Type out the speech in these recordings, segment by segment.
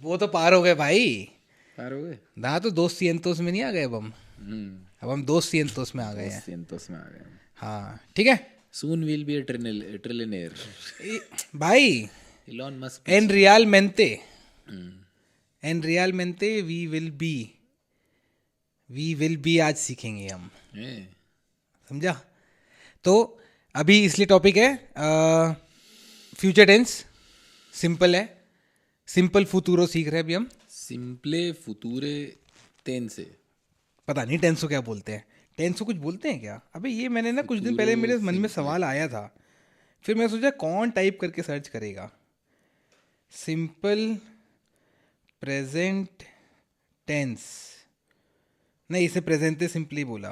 वो तो पार हो गए भाई। पार हो गए। ना तो दोस्त सिएंतोस में नहीं आ गए अब हम। अब हम दोस्त सिएंतोस में आ गए हैं। दोस्त सिंतोस में आ गए। हाँ ठीक है। Soon will be a trillionaire. भाई इलॉन मस्क एन पीछे। रियल मेंते, एन रियल मेंते वी विल बी आज सीखेंगे हम। हैं? समझा? तो अभी इसलिए टॉपिक है फ्यूचर टेंस, सिंपल है, सिंपल फुतूरो सीख रहे हैं अभी हम। सिंपले फुतूरे तेन से। पता नहीं टेंस को क्या बोलते हैं, टेंस को कुछ बोलते हैं क्या? अबे ये मैंने ना कुछ दिन फुतूरो पहले मेरे मन में सिंपले। सवाल आया था, फिर मैं सोचा कौन टाइप करके सर्च करेगा। सिंपल प्रेजेंट टेंस, नहीं इसे प्रेजेंटे सिंपली बोला।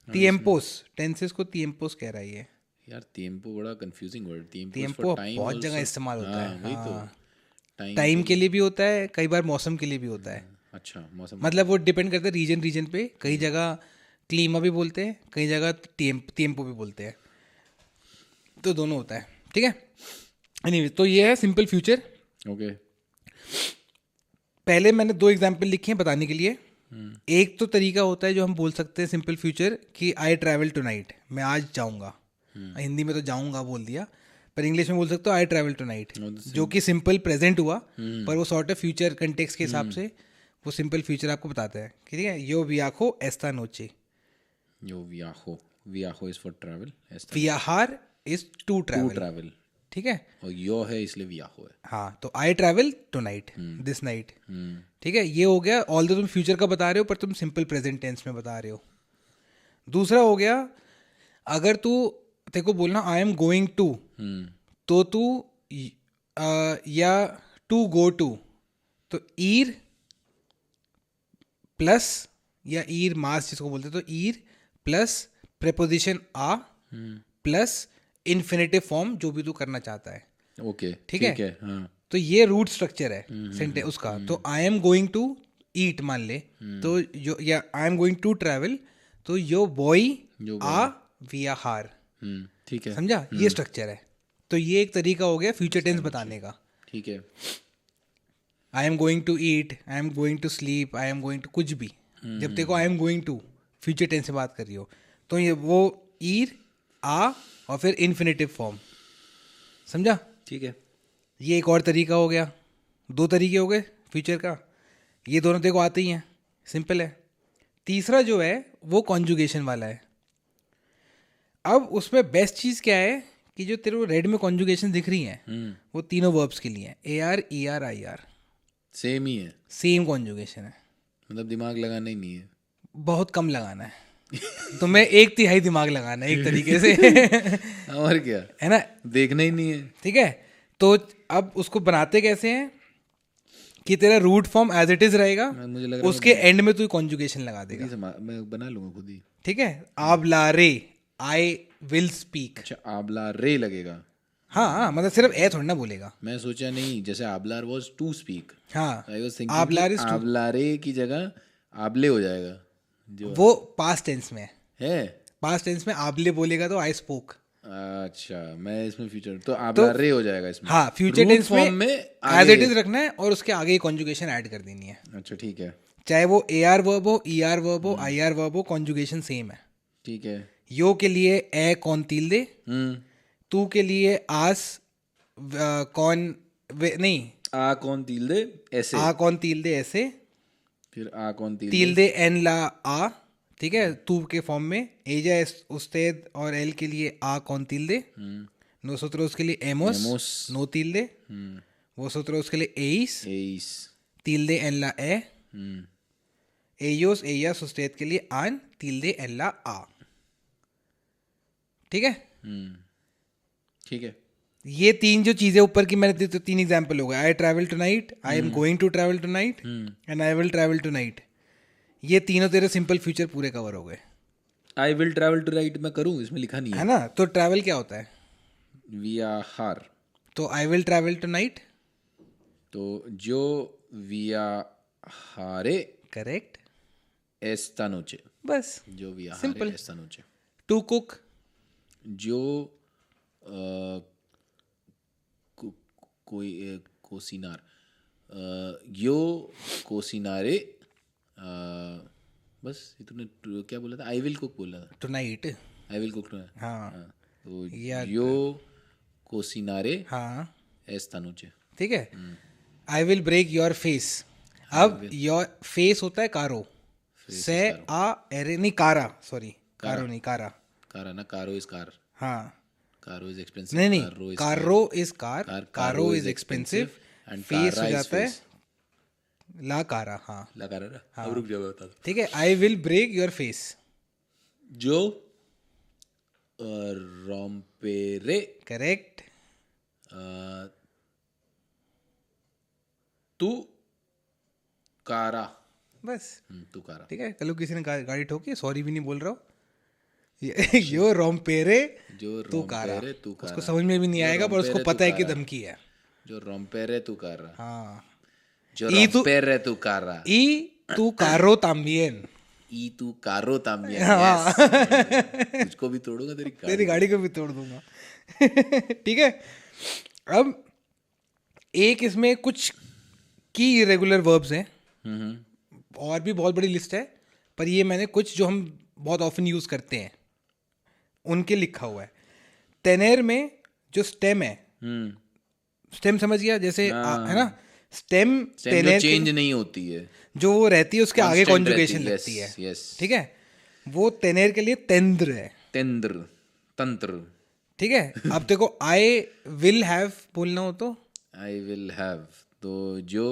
तिएम्पोस, टेंसेस को तिएम्पोस कह रहा है ये। यार tiempo बड़ा confusing word. tiempo is for तिएम्पो टाइम बहुत जगह आल्सो। इस्तेमाल होता हाँ है। वही तो। हाँ, टाइम टाइम के के लिए। लिए भी होता है, कई बार मौसम के लिए भी होता है। अच्छा मौसम के मतलब वो डिपेंड करता है रीजन रीजन पे, कई जगह क्लीमा भी बोलते हैं, कई जगह तिएम्पो भी बोलते हैं, तो दोनों होता है। ठीक है, एनीवे तो ये है सिंपल फ्यूचर। लिए। ओके। पहले मैंने दो एग्जाम्पल लिखे हैं बताने के लिए। एक तो तरीका होता है जो हम बोल सकते हैं सिंपल फ्यूचर कि आई ट्रैवल टू नाइट, मैं आज जाऊंगा। हिंदी में तो जाऊंगा बोल दिया, पर इंग्लिश में बोल सकते हो आई ट्रैवल टू नाइट, वो तो जो कि सिंपल प्रेजेंट हुआ, पर वो सॉर्ट ऑफ फ्यूचर कंटेक्स्ट के हिसाब से वो सिंपल फ्यूचर आपको बताता है कि ठीक है यो वियाखो एस्ता नोचे, यो वियाहो। वियाहो इज फॉर ट्रैवल। एस्ता वियाहार is to to travel. Travel. ठीक है, और यो है इसलिए वियाहो है। हाँ तो I travel tonight, this night. ठीक है, ये हो गया। ऑल तुम फ्यूचर का बता रहे हो पर तुम सिंपल प्रेजेंट टेंस में बता रहे हो। दूसरा हो गया, अगर तू तेरे को बोलना आई एम गोइंग टू, तो तू या टू गो टू, तो ईर प्लस, या ईर मास जिसको बोलते हैं, तो ईर प्लस प्रेपोजिशन आ प्लस इन्फिनेटिव फॉर्म जो भी तू करना चाहता है। ओके ठीक है? है। हाँ। तो ये रूट स्ट्रक्चर है सेंटेंस उसका। तो I am going to eat मान ले, तो जो, या I am going to travel, तो यो बॉय यो आ विया हार। ठीक है। समझा? ये स्ट्रक्चर है। तो ये एक तरीका हो गया फ्यूचर टेंस बताने का। ठीक है। I am going to eat, I am going to sleep, I am going to कुछ भी, जब देखो I am going to future tense से बात कर रही हो, तो ये वो ईर आ और फिर इन्फिनेटिव फॉर्म। समझा? ठीक है। ये एक और तरीका हो गया। दो तरीके हो गए फ्यूचर का, ये दोनों देखो आते ही हैं, सिंपल है। तीसरा जो है वो कॉन्जुगेशन वाला है। अब उसमें बेस्ट चीज़ क्या है कि जो तेरे को रेड में कॉन्जुगेशन दिख रही हैं वो तीनों वर्ब्स के लिए हैं, a r e r i r, same ही है। सेम कॉन्जुगेशन है। मतलब दिमाग लगाना ही नहीं है। बहुत कम लगाना है तुम्हें, एक तिहाई दिमाग लगाना है एक तरीके से और क्या। है ना? देखना ही नहीं है। ठीक है, तो अब उसको बनाते कैसे हैं कि तेरा root form as it is रहेगा, मुझे लग रहा है उसके एंड में तू कॉन्जुगेशन लगा खुद देगा। ही मैं बना लूंगा खुद ही। ठीक है, आबला रे, आई विल स्पीक। अच्छा आबला रे लगेगा। हाँ मतलब सिर्फ ए थोड़ी ना बोलेगा। मैं सोचा नहीं जैसे आबलार वाज टू स्पीक। हाँ, आई वाज थिंकिंग आबलार कि इज आबलारे की जगह आबले हो जाएगा जो वो पास्ट टेंस में है। है। पास्ट टेंस में आबले बोलेगा तो आई स्पोक। अच्छा मैं इसमें फ्यूचर तो तो आबलारे हो जाएगा इसमें। हाँ, फ्यूचर रूट टेंस में फॉर्म में एज आगे। इट इज रखना है और उसके आगे कॉन्जुगेशन ऐड कर देनी है। अच्छा ठीक है। चाहे वो ए आर वर्ब हो, ई आर वर्ब हो, आई आर वर्ब हो, कॉन्जुगेशन सेम है। ठीक है। यो के लिए ए कौन तिल दे, हम्म। तू के लिए आस कौन नहीं, आ कौन तिल दे ऐसे। आ कौन तिल दे ऐसे, फिर आ कौन तिल तिल दे। दे एन ला आ। ठीक है, तू के फॉर्म में एजा उस्तेद और एल के लिए आ कौन तिल दे, nosotros के लिए एमोस एमोस। नो तिल दे, vosotros के लिए एइस एस। तिल दे एन ला ए, ellos ellas usted के लिए आन तिल दे एन ला आ। ठीक है, ठीक है। ये तीन जो चीजें ऊपर की मैंने दी, तो तीन एग्जाम्पल हो गए। I travel tonight, I am going to travel tonight and I will travel tonight. ये तीनों तेरे सिंपल फ्यूचर पूरे कवर हो गए, I will travel to write मैं करूँ इसमें लिखा नहीं है है। ना? तो ट्रैवल क्या होता है? वियाहार। तो I will travel tonight, तो जो वियाहारे करेक्ट, एस्ता नोचे। बस जो वियाहारे सिंपल। एस्ता नोचे। टू कुक, जो कोई कोसिनार यो कोसिनारे बस ये तूने क्या बोला था? आई विल कुक बोला था। टुनाइट। I will cook. हाँ तो या यो कोसिनारे हाँ एस्ता नोचे। ठीक है। I will break your face. अब योर फेस होता है कारो, से आ एरे नहीं कारा, सॉरी कारो नहीं कारा। कारा ना, कारो इज कार। हाँ कारो इज एक्सपेंसिव। नहीं नहीं, कारो इज कार, कारो इज एक्सपेंसिव, एंड फेस कारा हो इज जाता है फेस। ला कारा। हाँ ला कारा ना। अब रुक जा, मैं बता दूं। ठीक है। I will break your face. जो रोम्पेरे करेक्ट। तू कारा। बस तू कारा। ठीक है। कल किसी ने गाड़ी ठोकी, सॉरी भी नहीं बोल रहा हो। यो रोम्पेरे जो तू कारा। रोम्पेरे तू कारा। उसको समझ में भी नहीं जो आएगा, पर उसको रोम्पेरे तू पता है कि कारा। धमकी है। जो रोम्पेरे तू कारा। हाँ जो Y tú- रोम्पेरे तू कारा। y tu carro también। ई तू कारो तामिया। यस, तुझको भी तोड़ूंगा तेरी गाड़ी। तेरी गाड़ी को भी तोड़ दूंगा। ठीक है। अब एक इसमें कुछ की इरेगुलर वर्ब्स हैं, और भी बहुत बड़ी लिस्ट है, पर ये मैंने कुछ जो हम बहुत ऑफन यूज करते हैं उनके लिखा हुआ है। तेनेर में जो स्टेम है, स्टेम समझ गया जैसे है ना, स्टेम सेम जो तेनेर चेंज नहीं होती है, जो वो रहती है उसके आगे Constant कॉन्जुगेशन रहती है, लगती है। yes, yes. ठीक है, वो तेनेर के लिए तेंद्र है। तेंद्र, तंत्र। ठीक है। अब देखो आई विल हैव बोलना हो तो आई विल हैव, तो जो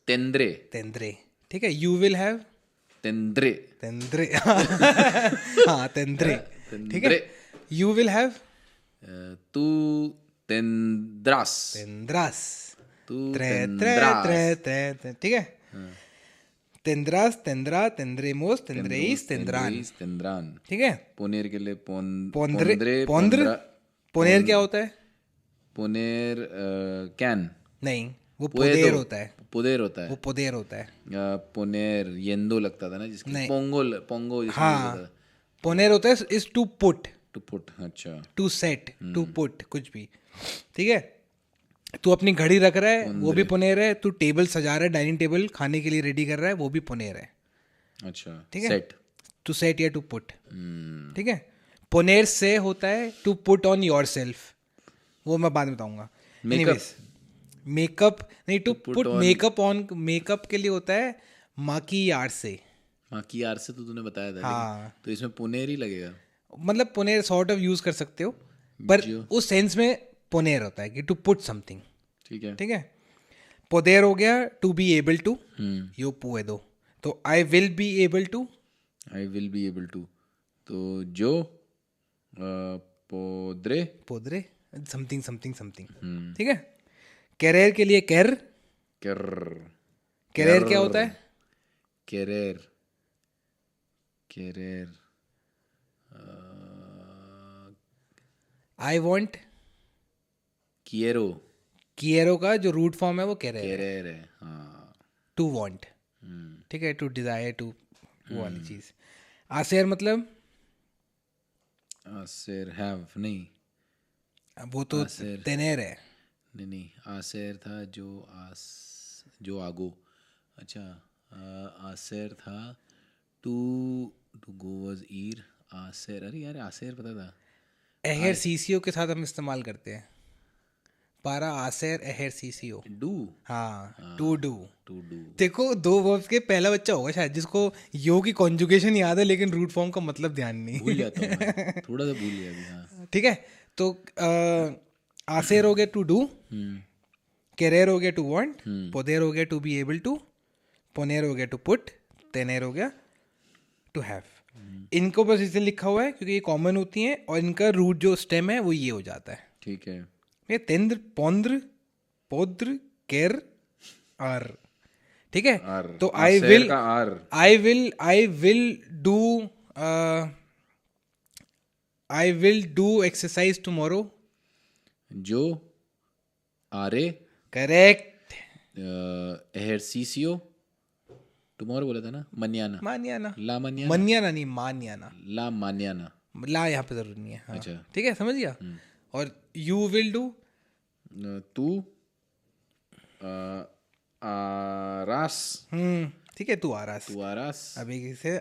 तेंद्रे। तेंद्रे। ठीक है। यू विल हैव तेंद्रे। तेंद्रे। हाँ तेंद्रे। ठीक है। यू विल हैव तू तेंद्रास। तेंद्रास। तू त्रे त्रे तेंद्रास। त्रे त्रे त्रे। ठीक है। तेंद्रास, तेंद्रा, तेंद्रेमोस, तेंद्रेइस, तेंद्रान। तेंद्रीस, तेंद्रान। ठीक है। पुनेर के लिए पोंद्रे पोंद्रे, पोंद्र। पोंद्रा। पोनेर क्या होता है? पुनेर कैन। नहीं, वो पुएदो। पोदेर होता है। पुदेर होता है। वो पोदेर होता है। पुनेर येंदो लगता था ना, जिसकी नहीं। पोंगो जिसमें हाँ, होता था। पोनेर होता है is to put, to put. अच्छा। टू सेट, टू पुट, कुछ भी। ठीक है। तू अपनी घड़ी रख रहा है, वो भी पुनेर है। तू टेबल सजा रहा है, डाइनिंग टेबल खाने के लिए रेडी कर रहा है, वो भी पुनेर है। अच्छा। ठीक है। सेट। टू सेट या टू पुट। ठीक है। पुनेर से होता है to put on yourself, वो मैं बाद में बताऊंगा। मेकअप। मेकअप नहीं, to put put on- makeup on. Makeup के लिए होता है माकी यार से। हाँ, की यार से तो तूने बताया था। हाँ। लेकिन तो इसमें पुनेर ही लगेगा। मतलब पुनेर सॉर्ट ऑफ यूज कर सकते हो, पर उस सेंस में पुनेर होता है कि टू पुट समथिंग। ठीक है। ठीक है। पोदेर हो गया टू बी एबल टू, यो पुएदो। तो I will be able to. I will be able to, तो जो पोद्रे। पोदरे, समथिंग समथिंग समथिंग। ठीक है। कैरियर के लिए कैर। कर। कैरियर क्या होता है? कैरेर। कैरेर। I want. किएरो। किएरो का जो रूट फॉर्म है वो कैरियर है। कैरेर है। हाँ। To want. ठीक है। टू डिजायर, टू, वो वाली चीज। आसेर मतलब आसेर हैव नहीं। वो तो आसेर। तेनेर है। नहीं, आसेर था जो आगो। अच्छा। आसेर था टू गो वाज ईर। आसेर, अरे यार आसेर पता था। एहर सीसीओ के साथ हम इस्तेमाल करते हैं। पारा आसेर एहर सीसीओ। डू। हाँ, टू डू। To do. देखो, दो वर्ब्स के पहला बच्चा होगा शायद जिसको यो की कॉन्जुगेशन याद है, लेकिन रूट फॉर्म का मतलब ध्यान नहीं। भूल जाता हूँ मैं, थोड़ा सा भूल गया अभी। हाँ। ठीक है। तो आसेर हो गया टू डू, कैरियर हो गया टू वांट, पोदेर हो गया टू बी एबल टू, पोनेर हो गया टू पुट, तेनेर हो गया टू हैव। इनको बस इसलिए लिखा हुआ है क्योंकि ये कॉमन होती हैं, और इनका रूट जो स्टेम है वो ये हो जाता है। ठीक है। ये तेंद्र, पौंद्र, पौद्र, केर, आर। ठीक है। आर। तो आई आसेर विल, का आर। I will do exercise tomorrow. जो आरे। करेक्ट। एहरसीसियो। टुमारो बोला था ना। मनियाना। मानियाना। ला मनियाना। मनियाना नहीं, मानियाना। ला मानियाना। ला यहाँ पे जरूर नहीं है। हाँ। अच्छा। ठीक है, समझ गया। और यू विल डू तू harás, ठीक है, तू आ रहा है। tú harás, अभी किसे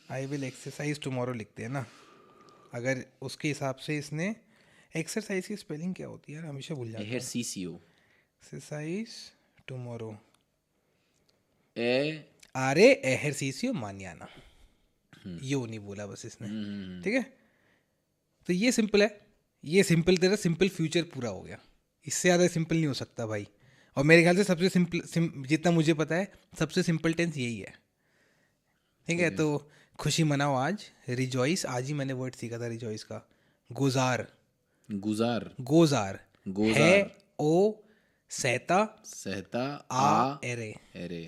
आई विल एक्सरसाइज टुमारो लिखते हैं ना, अगर उसके हिसाब से इसने एक्सरसाइज की स्पेलिंग क्या होती है यार, हमेशा भूल जाता हूँ। ejercicio, एक्सरसाइज टुमारो, e, आरे एहरसीसियो मानियाना, यो नहीं बोला बस इसने, ठीक है। तो ये सिंपल है, ये सिंपल, तेरा सिंपल फ्यूचर पूरा हो गया, इससे ज़्यादा सिंपल नहीं हो सकता भाई। और मेरे ख्याल से सबसे सिंपल जितना मुझे पता है सबसे सिंपल टेंस यही है, ठीक है। तो खुशी मनाओ आज, रिजॉइस, आज ही मैंने वर्ड सीखा था रिजॉइस का, गोजार, gozar, गोजार, गोजार, है ओ सहता सहता, आ एरे, ere,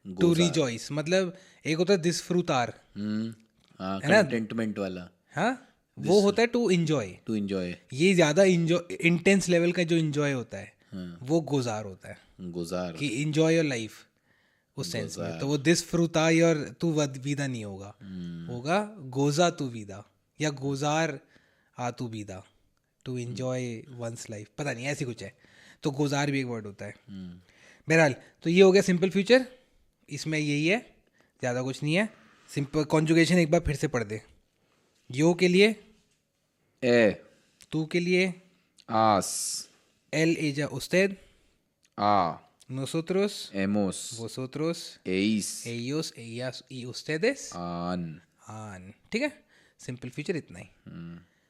टू gozar, रिजॉइस मतलब एक होता है दिस फ्रूतार, हाँ, है ना? कंटेंटमेंट वाला, हाँ, वो होता है टू इंजॉय। to enjoy, ये ज़्यादा इंजॉय, इंटेंस लेवल का जो इंजॉय होता है हाँ, वो गोजार होता है, gozar, कि इंजॉय योर लाइफ उस सेंस में। तो वो दिस फ्रूता और तू विदा नहीं होगा, होगा गोजा तू विदा, या गोजार आ तू विदा, टू इंजॉय वंस लाइफ, पता नहीं ऐसी कुछ है। तो गोजार भी एक वर्ड होता है। बहरहाल, तो ये हो गया सिंपल फ्यूचर, इसमें यही है, ज़्यादा कुछ नहीं है। सिंपल कॉन्जुगेशन एक बार फिर से पढ़ दे। यो के लिए, e, तू के लिए, has, एल एजा उस्तेद, a, nosotros, hemos, vosotros, eis, ellos, ellas y ustedes, an, आन, ठीक है। सिंपल फ्यूचर इतना ही।